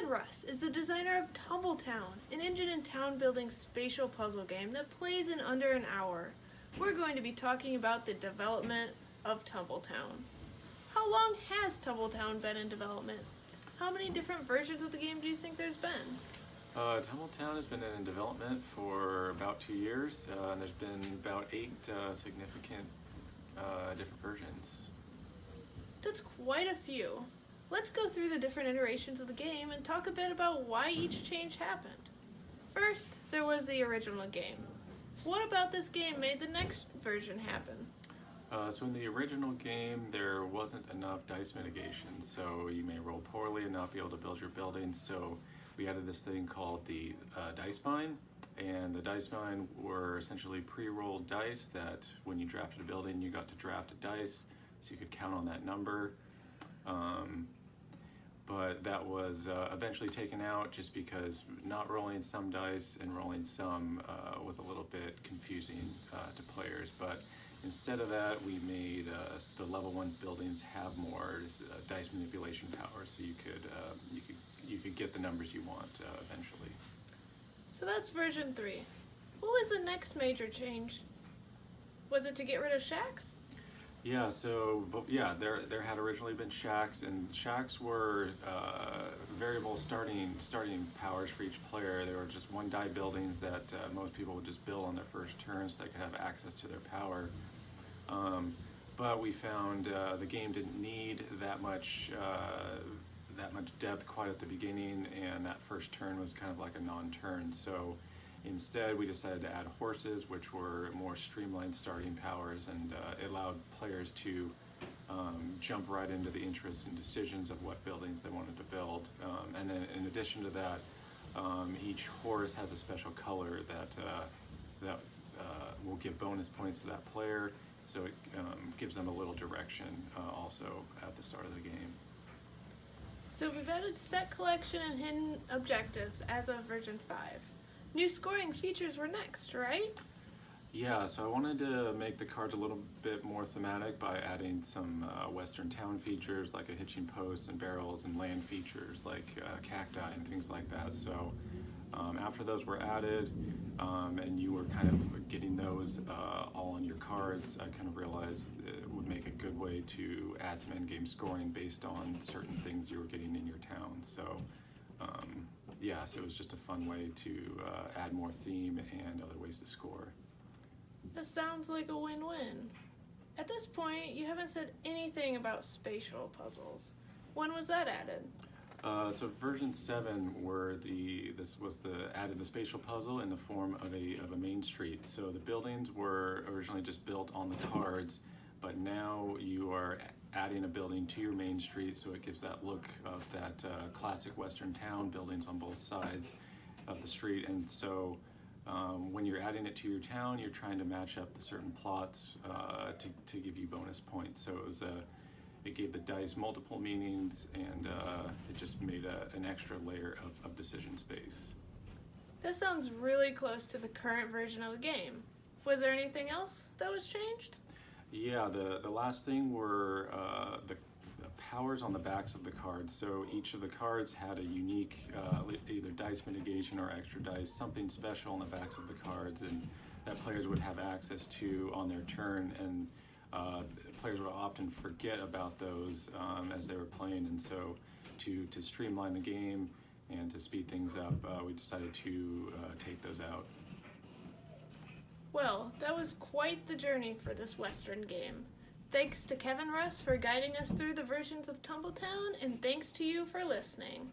Kevin Russ is the designer of Tumble Town, an engine and town building spatial puzzle game that plays in under an hour. We're going to be talking about the development of Tumble Town. How long has Tumble Town been in development? How many different versions of the game do you think there's been? Tumble Town has been in development for about 2 years, and there's been about 8 significant different versions. That's quite a few. Let's go through the different iterations of the game and talk a bit about why each change happened. First, there was the original game. What about this game made the next version happen? So in the original game, there wasn't enough dice mitigation, so you may roll poorly and not be able to build your buildings. So we added this thing called the dice mine, and the dice mine were essentially pre-rolled dice that when you drafted a building, you got to draft a dice, so you could count on that number. But that was eventually taken out just because not rolling some dice and rolling some was a little bit confusing to players. But instead of that, we made the level 1 buildings have more dice manipulation power, so you could get the numbers you want eventually. So that's version 3. What was the next major change? Was it to get rid of shacks? Yeah, there had originally been shacks, and shacks were variable starting powers for each player. They were just 1 die buildings that most people would just build on their first turn so they could have access to their power. But we found the game didn't need that much depth quite at the beginning, and that first turn was kind of like a non-turn. So instead, we decided to add horses, which were more streamlined starting powers, and it allowed players to jump right into the interests and decisions of what buildings they wanted to build. And then in addition to that, each horse has a special color that will give bonus points to that player, so it gives them a little direction also at the start of the game. So we've added set collection and hidden objectives as of version 5. New scoring features were next, right? Yeah, so I wanted to make the cards a little bit more thematic by adding some Western town features like a hitching post and barrels, and land features like cacti and things like that. So after those were added and you were kind of getting those all on your cards, I kind of realized it would make a good way to add some endgame scoring based on certain things you were getting in your town. So so it was just a fun way to add more theme and other ways to score. That sounds like a win-win. At this point, you haven't said anything about spatial puzzles. When was that added? So version 7 added the spatial puzzle in the form of a main street. So the buildings were originally just built on the cards, but now you are adding a building to your main street, so it gives that look of that classic Western town, buildings on both sides of the street. And so when you're adding it to your town, you're trying to match up the certain plots to give you bonus points. So it gave the dice multiple meanings, and it just made an extra layer of decision space. That sounds really close to the current version of the game. Was there anything else that was changed? Yeah, the last thing were the powers on the backs of the cards. So each of the cards had a unique either dice mitigation or extra dice, something special on the backs of the cards, and that players would have access to on their turn, and players would often forget about those as they were playing. And so to streamline the game and to speed things up, we decided to take those out. Well, that was quite the journey for this Western game. Thanks to Kevin Russ for guiding us through the versions of Tumble Town, and thanks to you for listening.